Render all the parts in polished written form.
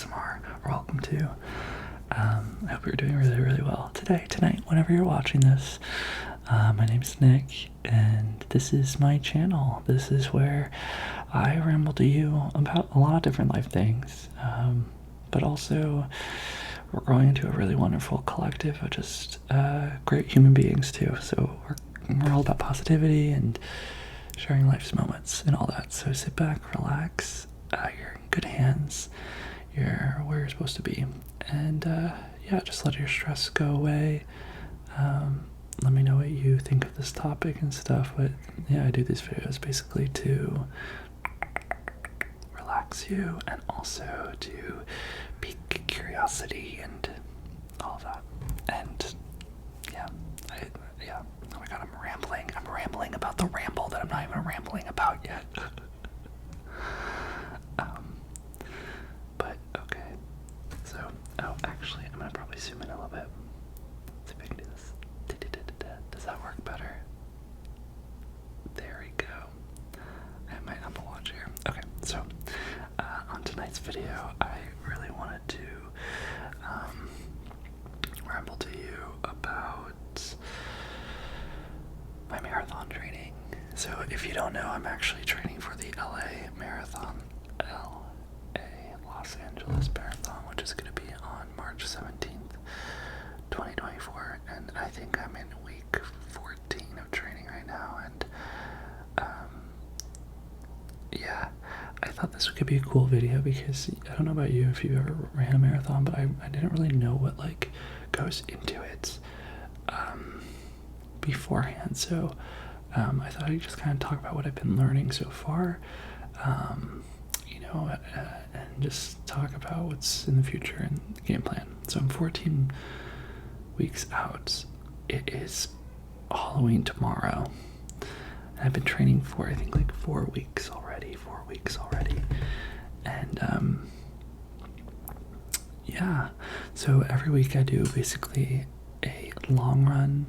lgbtqasmr. Welcome to. I hope you're doing really, really well today, tonight, whenever you're watching this. My name's Nick, and this is my channel. This is where I ramble to you about a lot of different life things, but also we're growing into a really wonderful collective of just great human beings too. So we're all about positivity and sharing life's moments and all that. So sit back, relax. You're in good hands. You're where you're supposed to be, and yeah, just let your stress go away. Let me know what you think of this topic and stuff. But yeah, I do these videos basically to relax you and also to pique curiosity and all of that. And yeah, oh my god, I'm rambling about the ramble that I'm not even rambling about yet. But okay, so actually I'm gonna probably zoom in a little bit. See if I can do this. Does that work better? There we go. I have my Apple Watch here. Okay, so on tonight's video, I really wanted to ramble to you about my marathon training. So if you don't know, I'm actually training for the LA Marathon, Los Angeles Marathon, which is going to be on March 17th, 2024, and I think I'm in week 14 of training right now, and yeah, I thought this could be a cool video because I don't know about you if you ever ran a marathon, but I didn't really know what like goes into it beforehand, so I thought I'd just kind of talk about what I've been learning so far, and just talk about what's in the future and the game plan. So I'm 14 weeks out. It is Halloween tomorrow. And I've been training for I think like 4 weeks already. And yeah, so every week I do basically a long run,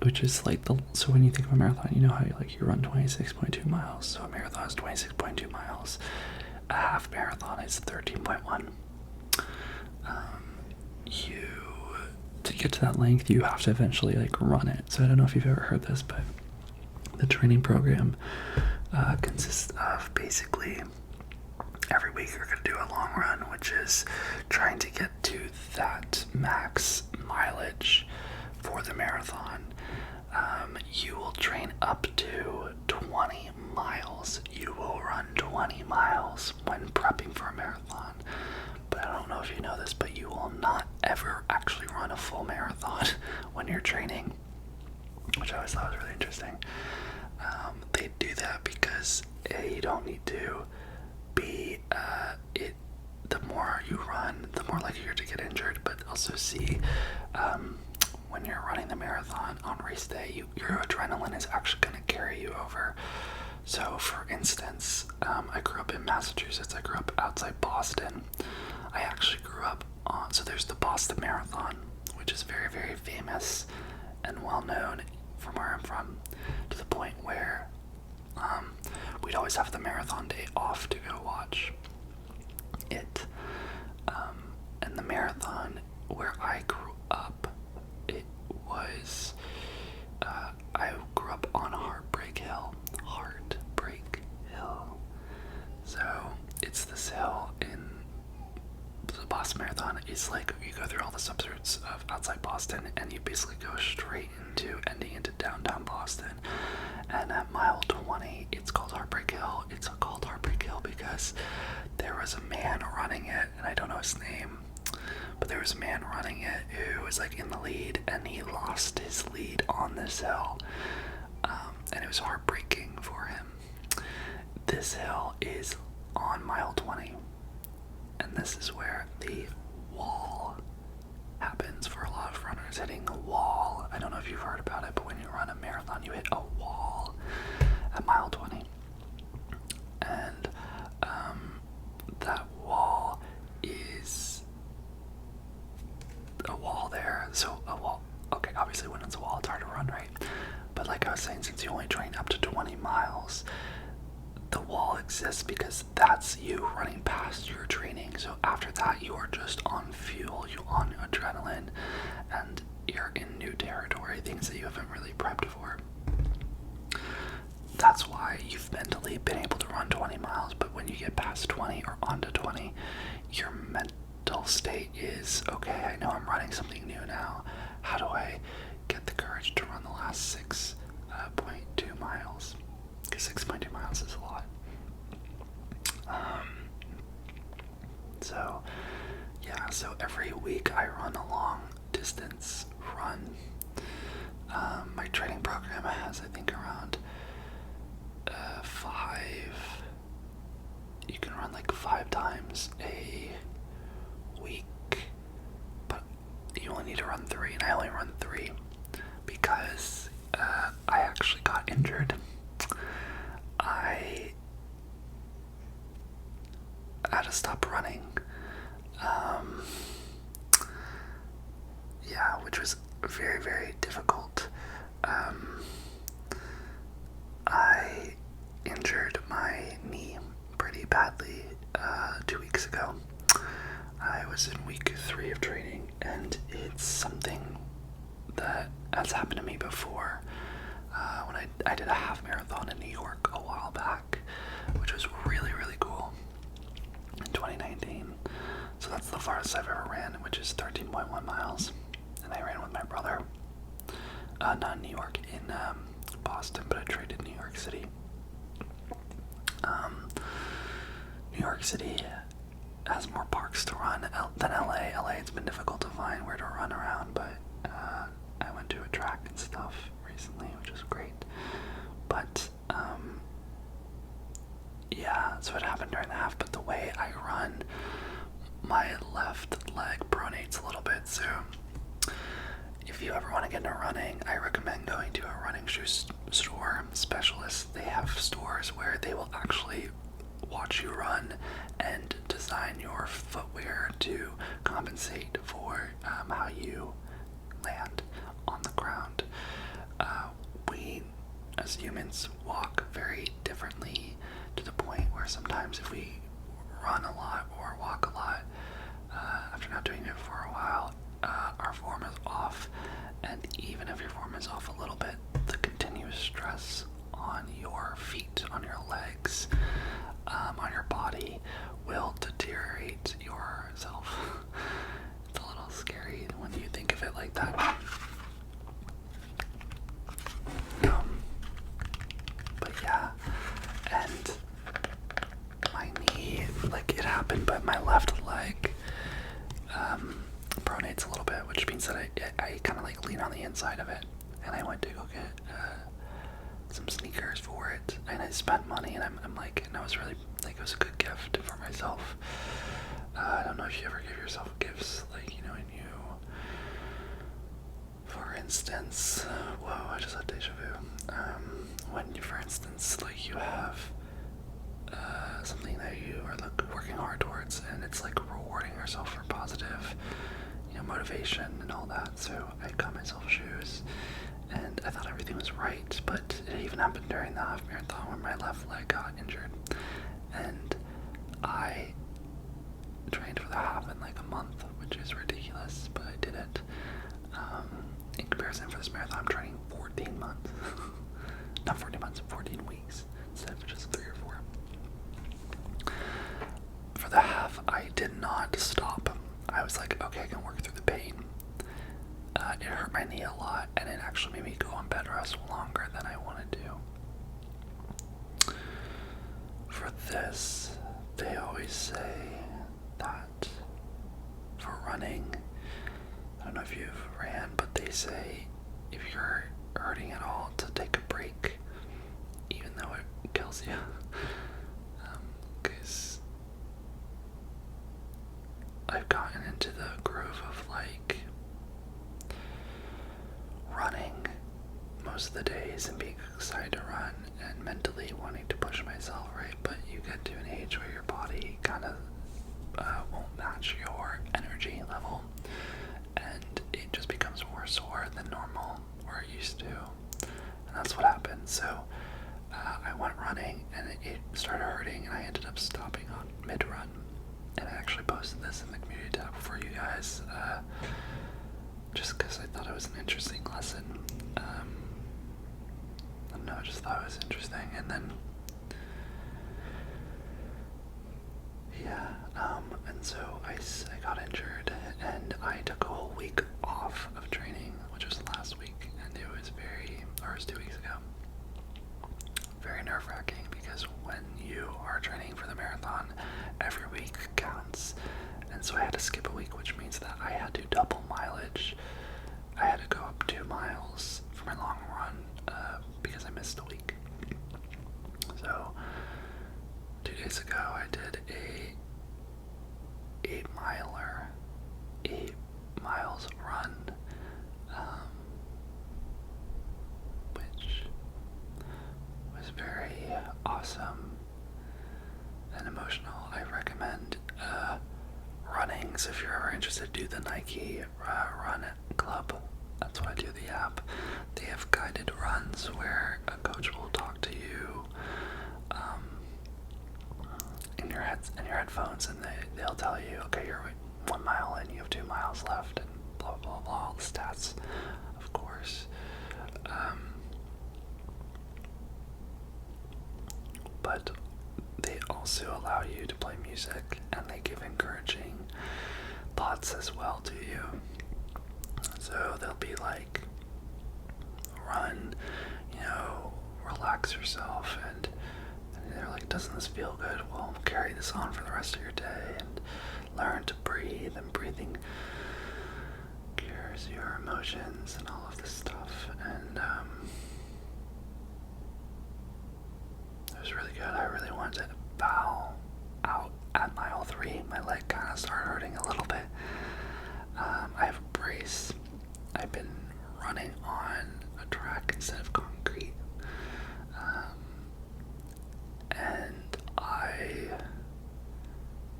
which is like so when you think of a marathon, you know how you run 26.2 miles. So a marathon is 26.2 miles. A half marathon is 13.1. To get to that length, you have to eventually like run it. So I don't know if you've ever heard this, but the training program consists of basically every week you're going to do a long run, which is trying to get to that max mileage for the marathon. You will train up to 20 miles. You will run 20 miles when prepping for a marathon. But I don't know if you know this, but you will not ever actually run a full marathon when you're training, which I always thought was really interesting. They do that because you don't need to be, the more you run, the more likely you're to get injured, but also when you're running the marathon on race day, your adrenaline is actually going to carry you over. So for instance, I grew up in Massachusetts. I grew up outside Boston. I actually grew up so there's the Boston Marathon, which is very, very famous and well known from where I'm from, to the point where we'd always have the marathon day off to go watch it. And the marathon where I grew up, it was, I grew up on Heartbreak Hill. So it's this hill in the Boston Marathon. It's like you go through all the suburbs of outside Boston, and you basically go straight ending into downtown Boston. And at mile 20, it's called Heartbreak Hill. It's called Heartbreak Hill because there was a man running it, and I don't know his name, but there was a man running it who was like in the lead, and he lost his lead on this hill, and it was heartbreaking for him. This hill is on mile 20, and this is where the wall happens for a lot of runners, hitting the wall. I don't know if you've heard about it, but when you run a marathon, you hit a wall at mile 20, and that wall is a wall there. So a wall, okay, obviously when it's a wall, it's hard to run, right? But like I was saying, since you only train up to 20 miles, the wall exists because that's you running past your training. So after that, you are just on fuel, you're on adrenaline, and you're in new territory, things that you haven't really prepped for. That's why you've mentally been able to run 20 miles, but when you get past 20 or onto 20, your mental state is, okay, I know I'm running something new now. How do I get the courage to run the last 6.2 miles? Because 6.2 miles is a lot. So, yeah, so every week I run a long distance run. My training program has, I think, around 5. You can run like 5 times a week, but you only need to run 3, and I only run 3 because I actually got injured. I had to stop running. Yeah, which was very, very difficult. I injured my knee pretty badly 2 weeks ago. I was in week 3 of training, and it's something that has happened to me before. When I did a half marathon in New York a while back, which was really, really cool, in 2019. So that's the farthest I've ever ran, which is 13.1 miles. And I ran with my brother, not in New York, in Boston, but I trained in New York City. New York City has more parks to run than LA. LA, it's been difficult to find where to run around, but I went to a track and stuff recently, which was great. But yeah, so it happened during the half, but the way I run, my left leg pronates a little bit, so if you ever want to get into running, I recommend going to a running shoe store specialist. They have stores where they will actually watch you run and design your footwear to compensate for how you land on the ground. We, as humans, walk very differently, to the point where sometimes if we run a lot or walk a lot, after not doing it for a while, our form is off. And even if your form is off a little bit, the continuous stress on your feet, on your legs, on your body will deteriorate yourself. It's a little scary when you think of it like that. But yeah, and my knee, like, it happened, but my left leg pronates a little bit, which means that I kind of like lean on the inside of it, and I went to go get some sneakers for it, and I spent money, and I'm like, and I was really, like, it was a good gift for myself. I don't know if you ever give yourself gifts, like, you know, and you, for instance, whoa, I just had deja vu. When you, for instance, like, you have something that you are working hard towards, and it's like rewarding yourself for positive, you know, motivation and all that. So I got myself shoes, and I thought everything was right, but it even happened during the half marathon when my left leg got injured, and I trained for the half in like a month, which is ridiculous, but I did it. In comparison, for this marathon, I'm training 14 months. Not 14 months, 14 weeks instead of just 3 or 4. For the half, I did not stop. I was like, okay, I can work through the pain. It hurt my knee a lot, and it actually made me go on bed rest longer than I wanted to. For this, they always say that for running, I don't know if you've ran, but they say if you're hurting at all, to take a break, even though it kills you. Because I've gotten into the groove of like running most of the days and being excited to run and mentally wanting to push myself, right? But you get to an age where your body kind of won't match your energy level, and it just becomes more sore than normal, or it used to, and that's what happened. So I went running and it started hurting, and I ended up stopping on mid-run. And I actually posted this in the community tab for you guys, just because I thought it was an interesting lesson. I don't know, I just thought it was interesting. And then, yeah, and so I got injured, and I took a whole week off of training, which was last week, and it was or it was 2 weeks ago. Very nerve-wracking, because when you are training for the marathon, every week counts. And so I had to skip a week, which means that I had to double mileage. I had to go up 2 miles for my long run, because I missed a week. So 2 days ago I did a 8-miler, 8 miles run, which was very awesome and emotional. I recommend running, so if you're ever interested, do the Nike Run Club. That's what I do, the app. They have guided runs where a coach will talk to you in your headphones, and they'll tell you, okay, you're 1 mile in, you have 2 miles left, and blah blah blah, all the stats, of course. But they also allow you to play music, and they give encouraging thoughts as well to you. So they'll be like, run, relax yourself, and they're like, doesn't this feel good? Well, carry this on for the rest of your day, and learn to breathe, and breathing cures your emotions and all of this stuff. And it was really good. I really wanted to bow out at mile 3. My leg kind of started hurting a little bit. I have a brace. I've been running on a track instead of concrete. And I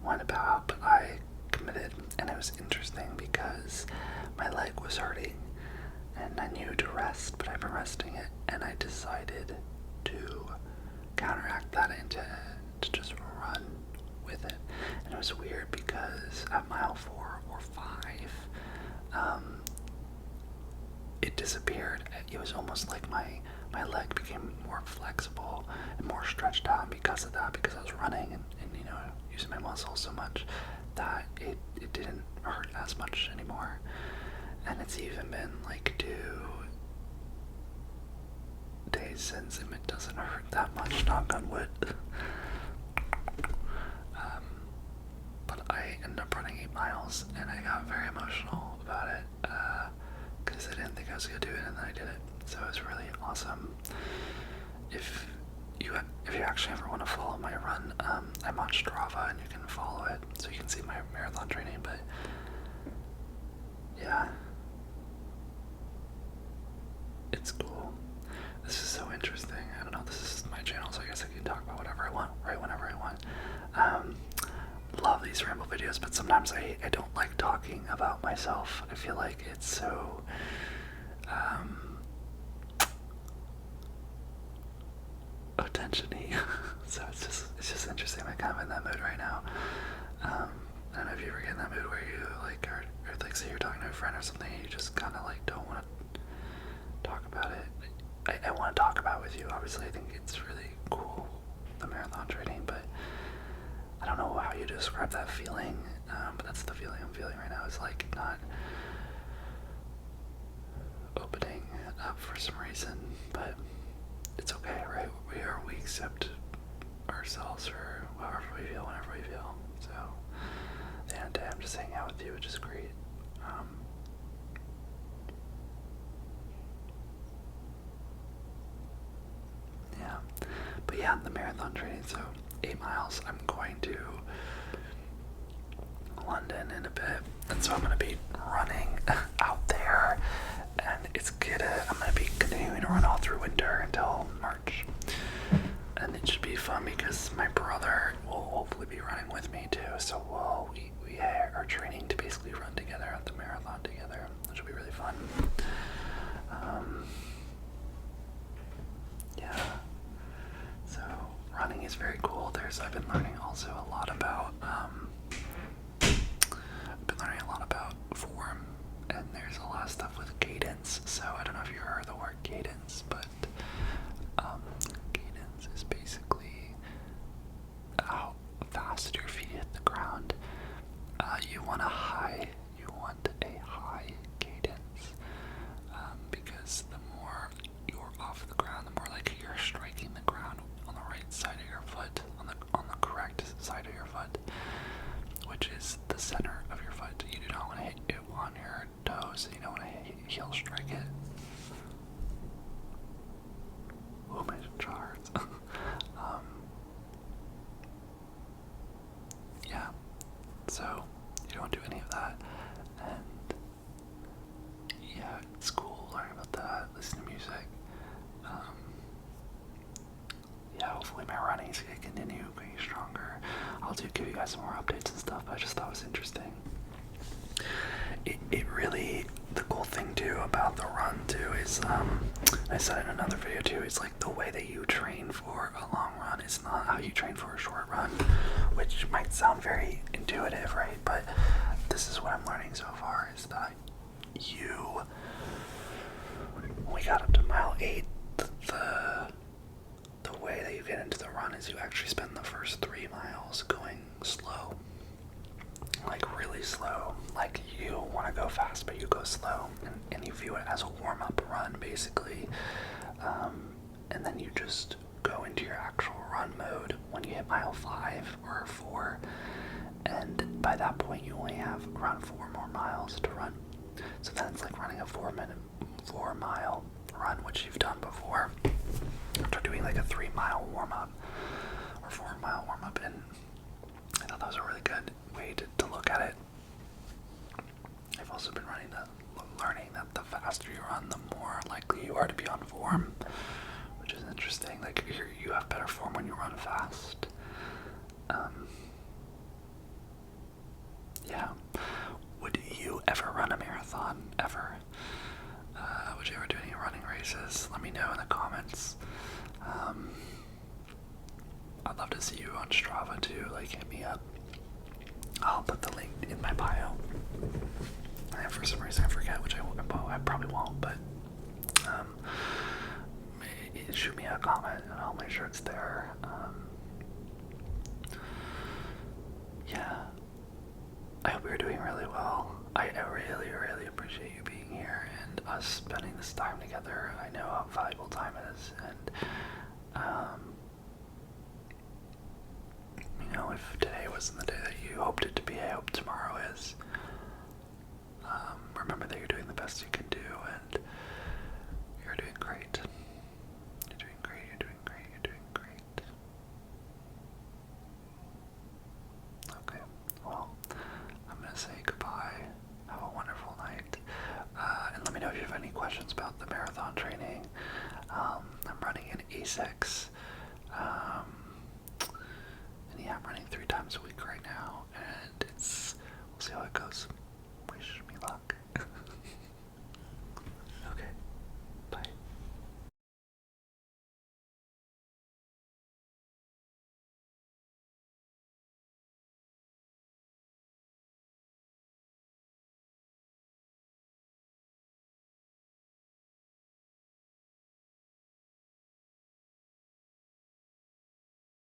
wanted to bow out, but I committed. And it was interesting because my leg was hurting, and I knew to rest, but I've been resting it, and I decided to counteract that into to just run with it. And it was weird because at mile 4 or 5, it disappeared. It was almost like my leg became more flexible and more stretched out because of that, because I was running and using my muscles so much that it didn't hurt as much anymore. And it's even been like 2 days since, and it doesn't hurt that much, knock on wood. But I ended up running 8 miles, and I got very emotional about it, because I didn't think I was going to do it, and then I did it. So it was really awesome. If you actually ever want to follow my run, I'm on Strava, and you can follow it, so you can see my marathon training. But yeah, it's cool. This is so interesting. I don't know, this is my channel, so I guess I can talk about whatever I want, right whenever I want. Love these ramble videos, but sometimes I don't like talking about myself. I feel like it's so attention-y. So it's just interesting. I'm kind of in that mood right now. I don't know if you ever get in that mood where you or like, say you're talking to a friend or something, and you just kind of like don't want to talk about it. I want to talk about it with you. Obviously, I think it's really cool, the marathon training, but I don't know how you describe that feeling. But that's the feeling I'm feeling right now. It's like not opening up for some reason, but it's okay, right? We accept ourselves for however we feel, whenever we feel. So at the end of the day, I'm just hanging out with you, which is great. Yeah, but yeah, the marathon training. So 8 miles. I'm going to London in a bit, and so I'm gonna be running out there, and I'm gonna be continuing to run all through winter until March, and it should be fun because my brother will hopefully be running with me too. So we are training to basically run together at the marathon together, which will be really fun. Yeah. very cool. I've been learning also a lot about form, and there's a lot of stuff with cadence. So I don't know if you heard the word cadence, but cadence is basically how fast your feet hit the ground. You want a high cadence, because the more you're off the ground, the more like you're striking the ground on the right side of your foot, on the correct side of your foot, which is the center of your foot. You do not want to hit it on your toes. You don't want to heel strike it. Oh, my charts. Yeah. So you don't do any of that, and yeah, it's cool learning about that, listen to music. Yeah, hopefully my running's gonna continue getting stronger. I'll give you guys some more updates and stuff, but I just thought it was interesting. It really, the cool thing too about the run too is, I said in another video too, it's like the way that you train for a long run is not how you train for a short run, which might sound very intuitive, right? But this is what I'm learning so far, is that when we got up to mile 8, the way that you get into the run is you actually spend the first 3 miles going slow. Like really slow. Like you want to go fast, but you go slow, and you view it as a warm-up run basically, and then you just go into your actual run mode when you hit mile 5 or 4, and by that point you only have around 4 more miles to run. So then it's like running a 4-mile run, which you've done before, after doing like a 3-mile warm-up or 4-mile warm-up, and I thought that was a really good way to look at it. I've also been learning that the faster you run, the more likely you are to be on form, which is interesting. Like you have better form when you run fast. Yeah. Would you ever run a marathon? Ever? Would you ever do any running races? Let me know in the comments. I'd love to see you on Strava too. Like, hit me up. I'll put the link in my bio. And for some reason I forget, which I probably won't, but shoot me a comment and I'll make sure it's there. Yeah. I hope you're doing really well. I really, really appreciate you being here and us spending this time together. I know how valuable time it is, and you know, if today wasn't the day that you hoped it to be, I hope tomorrow is. Remember that you're doing the best you can do, and you're doing great. You're doing great, you're doing great, you're doing great. Okay, well, I'm gonna say goodbye. Have a wonderful night. And let me know if you have any questions about the marathon training. I'm running an A6. And yeah, I'm running 3 times a week right now, and we'll see how it goes.